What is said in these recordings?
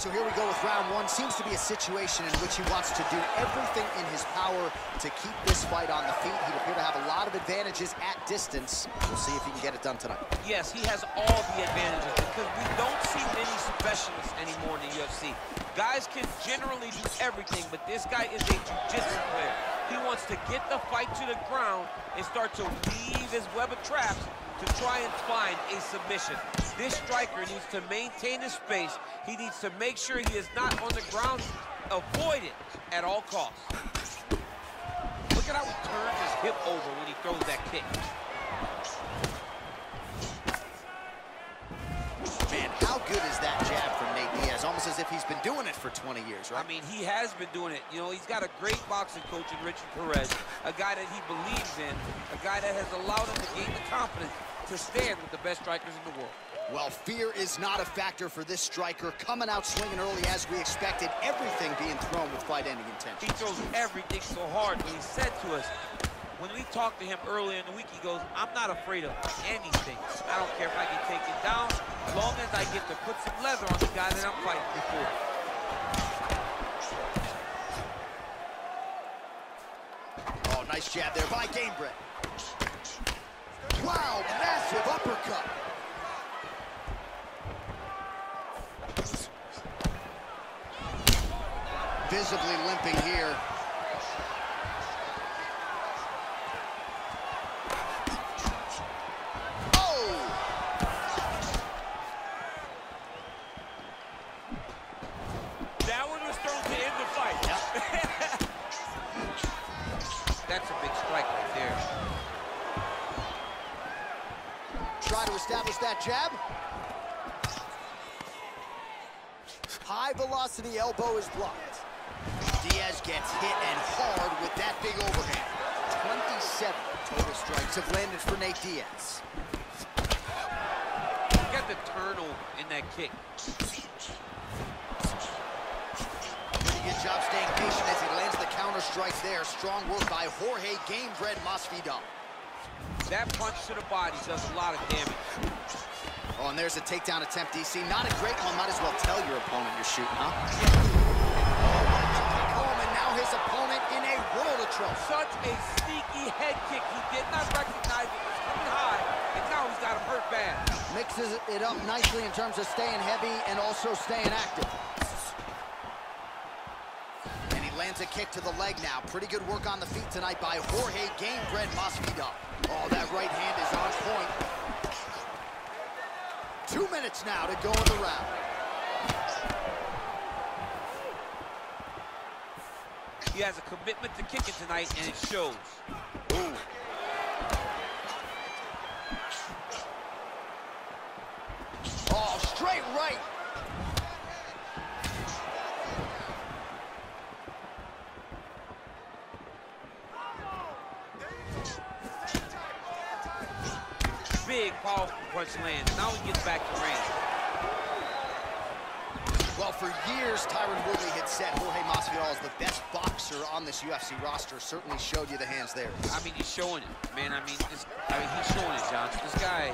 so here we go with round one. Seems to be a situation in which he wants to do everything in his power to keep this fight on the feet. He'd appear to have a lot of advantages at distance. We'll see if he can get it done tonight. Yes, he has all the advantages because we don't see many specialists anymore in the UFC. Guys can generally do everything, but this guy is a jiu-jitsu player. He wants to get the fight to the ground and start to weave his web of traps to try and find a submission. This striker needs to maintain his space. He needs to make sure he is not on the ground. Avoid it at all costs. Look at how he turns his hip over when he throws that kick. Man, how good is that jab from Nate Diaz? Almost as if he's been doing it for 20 years, right? I mean, he has been doing it. You know, he's got a great boxing coach in Richard Perez, a guy that he believes in, a guy that has allowed him to gain the confidence to stand with the best strikers in the world. Well, fear is not a factor for this striker. Coming out swinging early as we expected, everything being thrown with fight-ending intention. He throws everything so hard. When he said to us, when we talked to him earlier in the week, he goes, I'm not afraid of anything. I don't care if I get taken down, as long as I get to put some leather on the guy that I'm fighting before. Oh, nice jab there by Gamebred. Wow, massive uppercut. Visibly limping here. Oh! That one was thrown to end the fight. Yep. That's a big strike right there. Try to establish that jab. High velocity elbow is blocked. Diaz gets hit and hard with that big overhand. 27 total strikes have landed for Nate Diaz. Look at the turnover in that kick. Pretty good job staying patient as he lands the counter strike there. Strong work by Jorge Gamebred Masvidal. That punch to the body does a lot of damage. Oh, and there's a takedown attempt, DC. Not a great one. Might as well tell your opponent you're shooting, huh? Oh, and now his opponent in a world of trouble. Such a sneaky head kick. He did not recognize it was coming high, and now he's got him hurt bad. Mixes it up nicely in terms of staying heavy and also staying active. And he lands a kick to the leg now. Pretty good work on the feet tonight by Jorge Gamebred Masvidal. Oh, that right hand is on point. 2 minutes now to go in the round. He has a commitment to kicking tonight, and it shows. Ooh. Oh, straight right. Big, powerful punch lands. Now he gets back to range. Well, for years, Tyron Woodley had said Jorge Masvidal is the best boxer on this UFC roster. Certainly showed you the hands there. I mean, he's showing it, man. I mean, he's showing it, John. This guy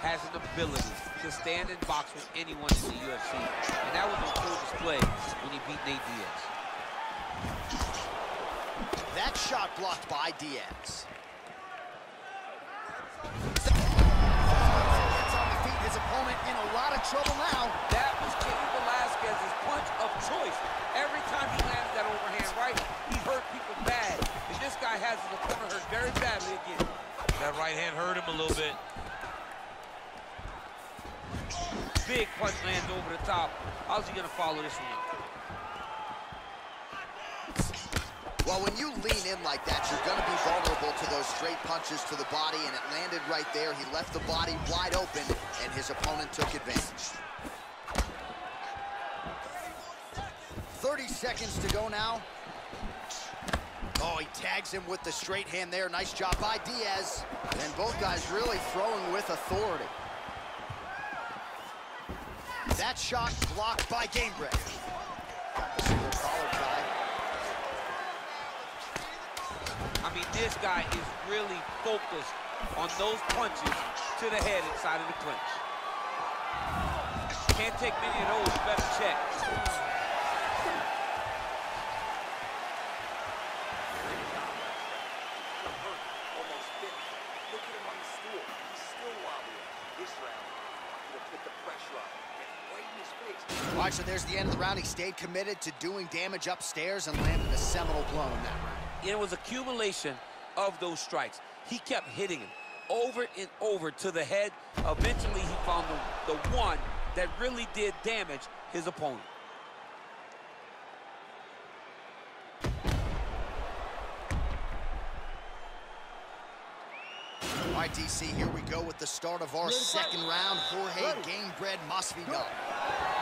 has an ability to stand and box with anyone in the UFC. And that was on full display when he beat Nate Diaz. That shot blocked by Diaz. His opponent in a lot of trouble now. That was Kenny Velasquez's punch of choice. Every time he lands that overhand right, he hurt people bad. And this guy has his opponent hurt very badly again. That right hand hurt him a little bit. Big punch lands over the top. How's he gonna follow this one up? Well, when you lean in like that, you're going to be vulnerable to those straight punches to the body, and it landed right there. He left the body wide open, and his opponent took advantage. 30 seconds to go now. Oh, he tags him with the straight hand there. Nice job by Diaz. And both guys really throwing with authority. That shot blocked by Gamebred. Got the single collar tie. I mean, this guy is really focused on those punches to the head inside of the clinch. Can't take many of those, you better check. All right, so there's the end of the round. He stayed committed to doing damage upstairs and landed a seminal blow in that round. It was accumulation of those strikes. He kept hitting him over and over to the head. Eventually, he found the one that really did damage his opponent. All right, DC, here we go with the start of our second round. Jorge Gamebred Masvidal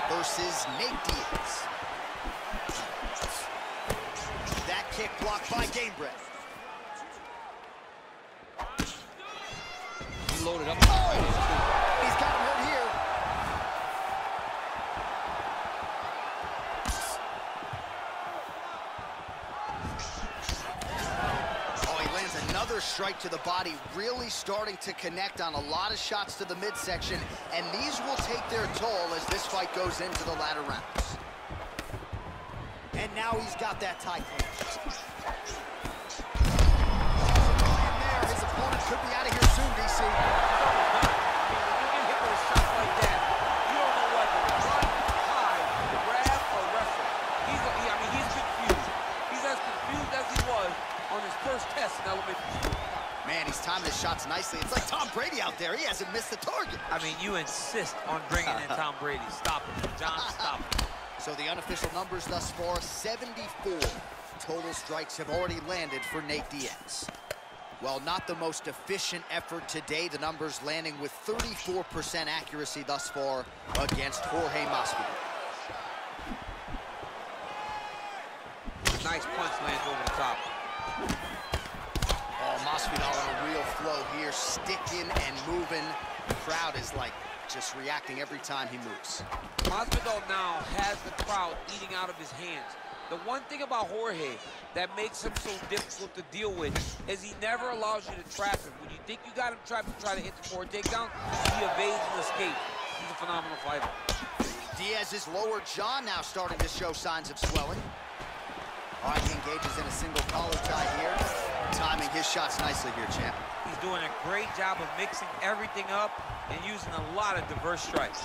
versus Nate Diaz. That kick blocked by Gamebred. He loaded up. Oh! He's got him hurt here. Oh, he lands another strike to the body, really starting to connect on a lot of shots to the midsection, and these will take their toll as this fight goes into the latter rounds. And now he's got that tie clinch. And there, his opponent could be out of here soon, DC. When you get hit with a shot like that, you don't know whether to run, hide, grab, or wrestle. He's confused. He's as confused as he was on his first test in elementary school. Man, he's timing his shots nicely. It's like Tom Brady out there. He hasn't missed the target. I mean, you insist on bringing in Tom Brady. Stop it, John, stop it. So the unofficial numbers thus far, 74 total strikes have already landed for Nate Diaz. While not the most efficient effort today, the numbers landing with 34% accuracy thus far against Jorge Masvidal. Nice punch lands over the top. Oh, Masvidal on a real flow here, sticking and moving. The crowd is like just reacting every time he moves. Masvidal now has the crowd eating out of his hands. The one thing about Jorge that makes him so difficult to deal with is he never allows you to trap him. When you think you got him trapped and try to hit the forward takedown, he evades and escapes. He's a phenomenal fighter. Diaz's lower jaw now starting to show signs of swelling. All right, he engages in a single collar tie here. Timing his shots nicely here, champ. He's doing a great job of mixing everything up and using a lot of diverse strikes.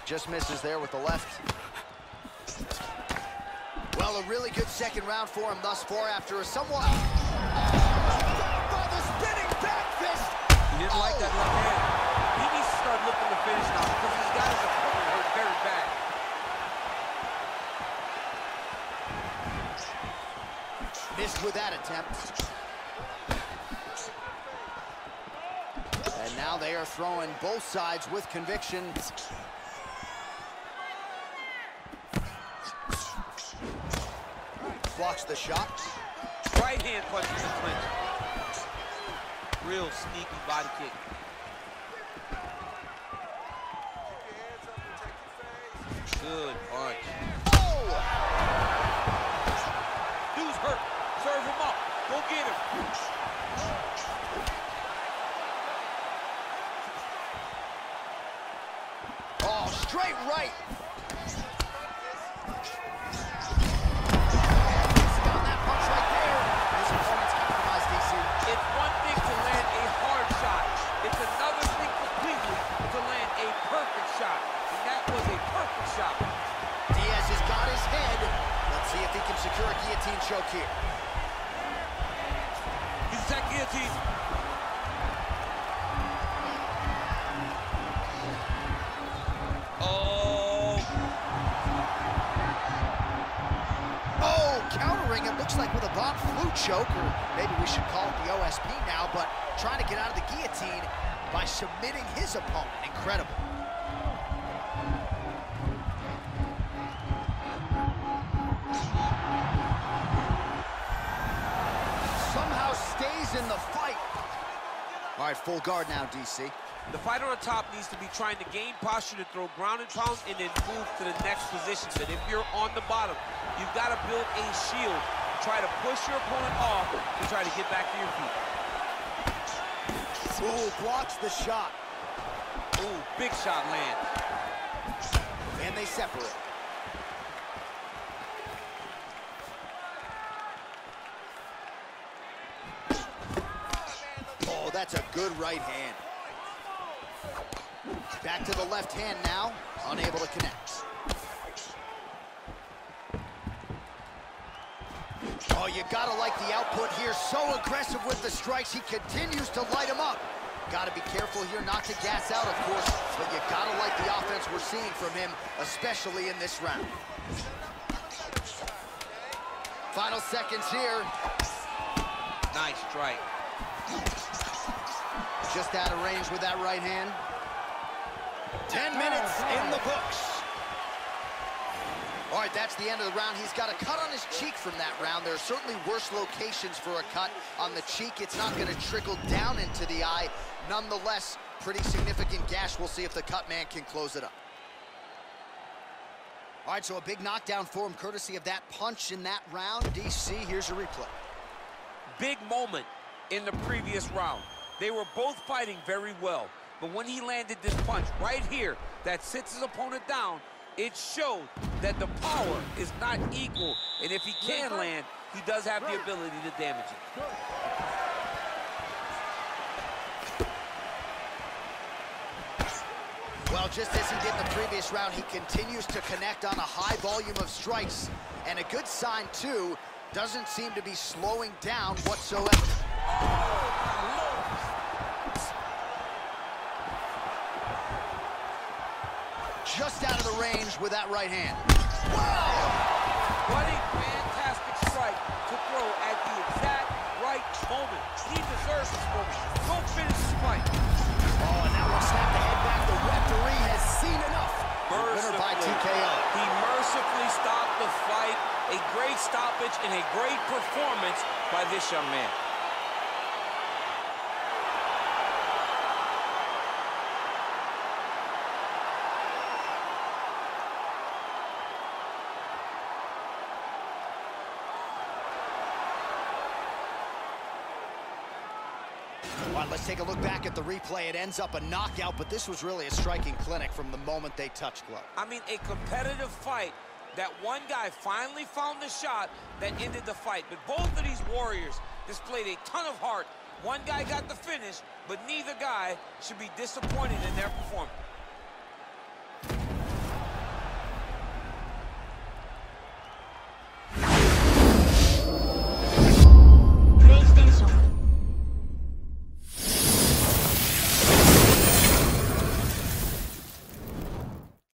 Just misses there with the left. Well, a really good second round for him thus far after a somewhat... by the spinning back fist! He didn't like that left hand. He needs to start looking to finish now because he's got his opponent hurt very bad. Missed with that attempt. And now they are throwing both sides with conviction. Blocks the shot. Right hand punches the clinch. Real sneaky body kick. Good punch. Oh! Dude's hurt. Serve him up. Go get him. Oh, straight right. Diaz has got his head. Let's see if he can secure a guillotine choke here. He's attacked guillotine. Oh, countering it looks like with a Von Flue choke, or maybe we should call it the OSP now, but trying to get out of the guillotine by submitting his opponent. Incredible. In the fight. All right, full guard now, DC. The fighter on top needs to be trying to gain posture to throw ground and pound and then move to the next position. But if you're on the bottom, you've got to build a shield to try to push your opponent off to try to get back to your feet. Ooh, blocks the shot. Ooh, big shot land. and they separate. Oh, that's a good right hand. Back to the left hand now, unable to connect. Oh, you gotta like the output here. So aggressive with the strikes. He continues to light him up. Gotta be careful here not to gas out, of course, but you gotta like the offense we're seeing from him, especially in this round. Final seconds here. Nice strike. Just out of range with that right hand. 10 minutes in the books. All right, that's the end of the round. He's got a cut on his cheek from that round. There are certainly worse locations for a cut on the cheek. It's not going to trickle down into the eye. Nonetheless, pretty significant gash. We'll see if the cut man can close it up. All right, so a big knockdown for him, courtesy of that punch in that round. DC, here's a replay. Big moment in the previous round. They were both fighting very well, but when he landed this punch right here that sits his opponent down, it showed that the power is not equal, and if he can land, he does have the ability to damage it. Well, just as he did in the previous round, he continues to connect on a high volume of strikes, and a good sign, too, doesn't seem to be slowing down whatsoever. Just out of the range with that right hand. Wow! What a fantastic strike to throw at the exact right moment. He deserves this moment. Go finish this fight. Oh, and that one snapped the head back. The referee has seen enough. Winner by TKO. He mercifully stopped the fight. A great stoppage and a great performance by this young man. All right, let's take a look back at the replay. It ends up a knockout, but this was really a striking clinic from the moment they touched glove. I mean, a competitive fight that one guy finally found the shot that ended the fight. But both of these warriors displayed a ton of heart. One guy got the finish, but neither guy should be disappointed in their performance.